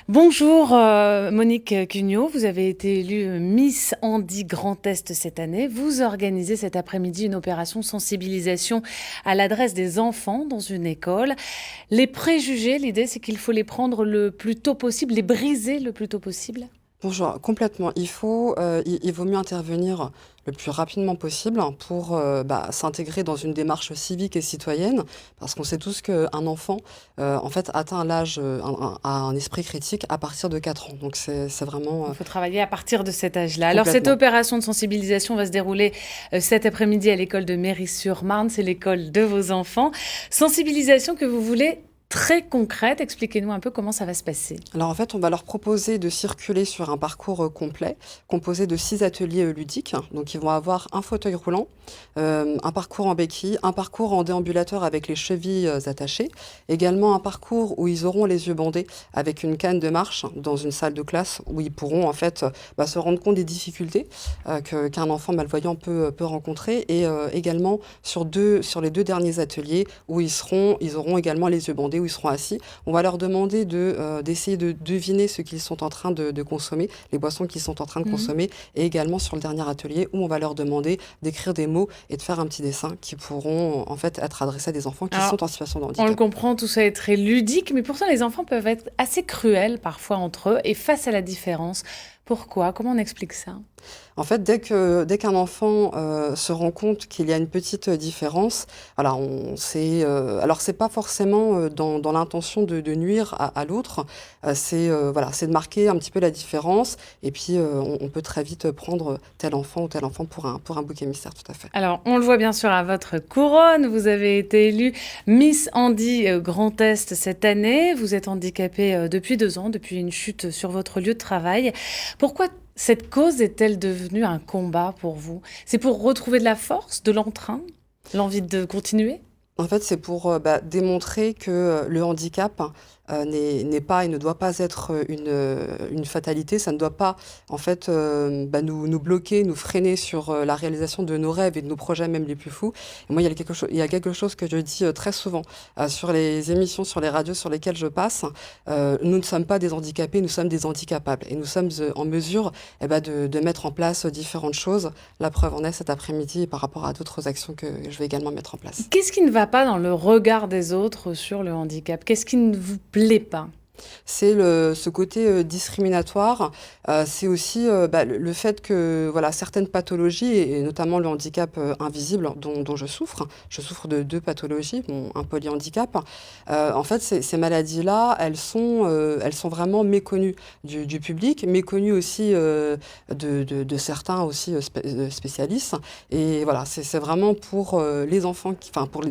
Bonjour Monique Cugnot, vous avez été élue Miss Handy Grand Est cette année. Vous organisez cet après-midi une opération sensibilisation à l'adresse des enfants dans une école. Les préjugés, l'idée c'est qu'il faut les prendre le plus tôt possible, les briser le plus tôt possible. Bonjour, complètement. Il vaut mieux intervenir le plus rapidement possible pour s'intégrer dans une démarche civique et citoyenne, parce qu'on sait tous qu'un enfant, en fait, atteint l'âge, a un esprit critique à partir de 4 ans. Donc c'est vraiment Il faut travailler à partir de cet âge-là. Alors cette complètement. opération de sensibilisation va se dérouler cet après-midi à l'école de Méry-sur-Marne, c'est l'école de vos enfants. Sensibilisation que vous voulez très concrète, expliquez-nous un peu comment ça va se passer. Alors en fait, on va leur proposer de circuler sur un parcours complet, composé de 6 ateliers ludiques. Donc ils vont avoir un fauteuil roulant, un parcours en béquille, un parcours en déambulateur avec les chevilles attachées, également un parcours où ils auront les yeux bandés avec une canne de marche dans une salle de classe où ils pourront en fait se rendre compte des difficultés qu'un enfant malvoyant peut rencontrer, et également sur les 2 derniers ateliers où ils auront également les yeux bandés, où ils seront assis. On va leur demander d'essayer de deviner ce qu'ils sont en train de consommer, les boissons qu'ils sont en train de Mhm. consommer, et également sur le dernier atelier où on va leur demander d'écrire des mots et de faire un petit dessin qui pourront en fait être adressés à des enfants qui Alors, sont en situation de on le handicap. comprend, tout ça est très ludique, mais pourtant les enfants peuvent être assez cruels parfois entre eux et face à la différence. Pourquoi? Comment on explique ça? En fait, dès qu'un enfant se rend compte qu'il y a une petite différence, voilà, alors c'est pas forcément dans l'intention de nuire à l'autre, c'est de marquer un petit peu la différence, et puis on peut très vite prendre tel enfant ou tel enfant pour un bouc émissaire, tout à fait. Alors, on le voit bien sûr à votre couronne, vous avez été élue Miss Handy Grand Est cette année. Vous êtes handicapée depuis 2 ans, depuis une chute sur votre lieu de travail. Pourquoi cette cause est-elle devenue un combat pour vous? C'est pour retrouver de la force, de l'entrain, l'envie de continuer? En fait, c'est pour démontrer que le handicap n'est pas et ne doit pas être une fatalité. Ça ne doit pas, en fait, nous bloquer, nous freiner sur la réalisation de nos rêves et de nos projets, même les plus fous. Et moi, il y a quelque chose que je dis très souvent sur les émissions, sur les radios sur lesquelles je passe. Nous ne sommes pas des handicapés, nous sommes des handicapables. Et nous sommes en mesure de mettre en place différentes choses. La preuve en est cet après-midi par rapport à d'autres actions que je vais également mettre en place. Qu'est-ce qui ne va pas dans le regard des autres sur le handicap? Qu'est-ce qui ne vous plaît pas? C'est ce côté discriminatoire. C'est aussi le fait que voilà, certaines pathologies, et notamment le handicap invisible dont je souffre. Je souffre de 2 pathologies, bon, un polyhandicap. En fait, ces maladies-là, elles sont vraiment méconnues du public, méconnues aussi de certains aussi spécialistes. Et voilà, c'est vraiment pour les enfants,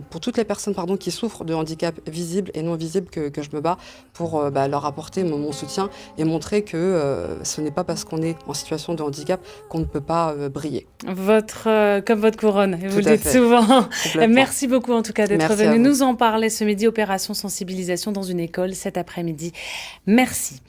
pour toutes les personnes pardon, qui souffrent de handicap visible et non visible que je me bats pour leur apporter mon soutien et montrer que ce n'est pas parce qu'on est en situation de handicap qu'on ne peut pas briller. Comme votre couronne, et vous Tout le à dites fait, souvent. complètement. Merci beaucoup en tout cas d'être Merci à venu vous. nous en parler ce midi, opération sensibilisation dans une école cet après-midi. Merci.